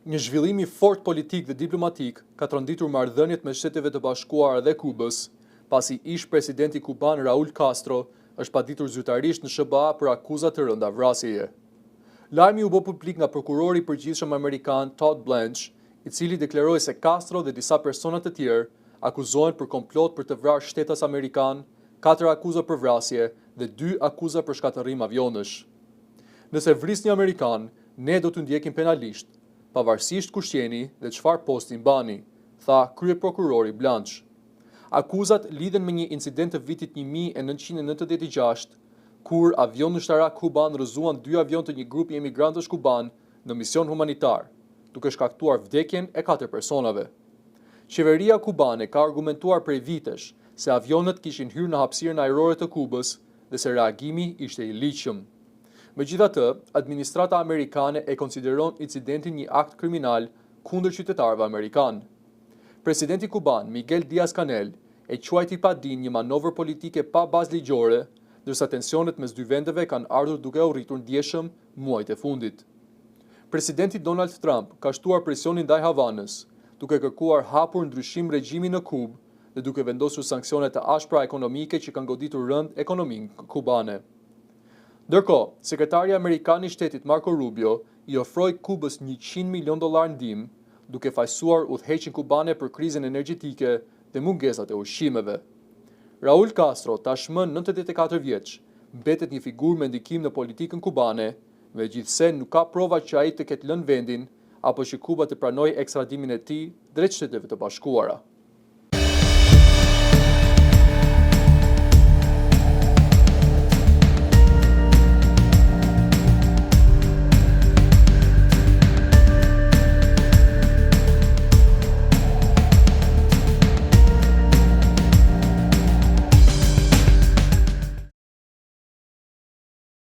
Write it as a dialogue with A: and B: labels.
A: Një zhvillim i fortë politik dhe diplomatik ka tronditur marrëdhëniet me Shtetet e Bashkuara dhe Kubës, pasi ish presidenti kuban Raul Castro është paditur zyrtarisht në SBA për akuza të rënda vrasjeje. Lajmi u bë publik nga prokurori i përgjithshëm amerikan Todd Blanche, i cili deklaroi se Castro dhe disa persona të tjerë akuzohen për komplot për të vrarë shtetas amerikan, 4 akuza për vrasje dhe 2 akuza për shkatërrim avionësh. Nëse vris një amerikan, ne do t'u ndjekim penalisht, pavarësisht kush jeni dhe çfarë posti mbani, tha kryeprokurori Blanche. Akuzat lidhen me një incident të vitit 1996, kur avion ushtarak kuban rrëzuan 2 avion të një grupi emigrantësh kuban në mision humanitar, duke shkaktuar vdekjen e 4 personave. Qeveria kubane ka argumentuar prej vitesh se avionet kishin hyrë në hapësirën ajrore të Kubës dhe se reagimi ishte i ligjshëm. Megjithatë, administrata amerikane e konsideron incidentin një akt kriminal kundër qytetarëve amerikanë. Presidenti kuban Miguel Díaz-Canel e quajti pa din një manovër politike pa bazë ligjore, ndërsa tensionet mes dy vendeve kanë ardhur duke u rritur ndjeshëm muajt e fundit. Presidenti Donald Trump ka shtuar presionin ndaj Havanës, duke kërkuar hapur ndryshim regjimi në Kubë dhe duke vendosur sanksione të ashpra ekonomike që kanë goditur rënd ekonominë kubane. Ndërkohë, sekretari amerikan i shtetit Marco Rubio i ofroi Kubës $100 milion ndihmë, duke fajsuar udhëheqjen kubane për krizën energjetike dhe mungesat e ushqimeve. Raul Castro, tashmë 94 vjeç, mbetet një figurë me ndikim në politikën kubane, megjithse nuk ka prova që ai të ketë lënë vendin apo që Kuba të pranojë ekstradimin e tij drejt Shteteve të Bashkuara.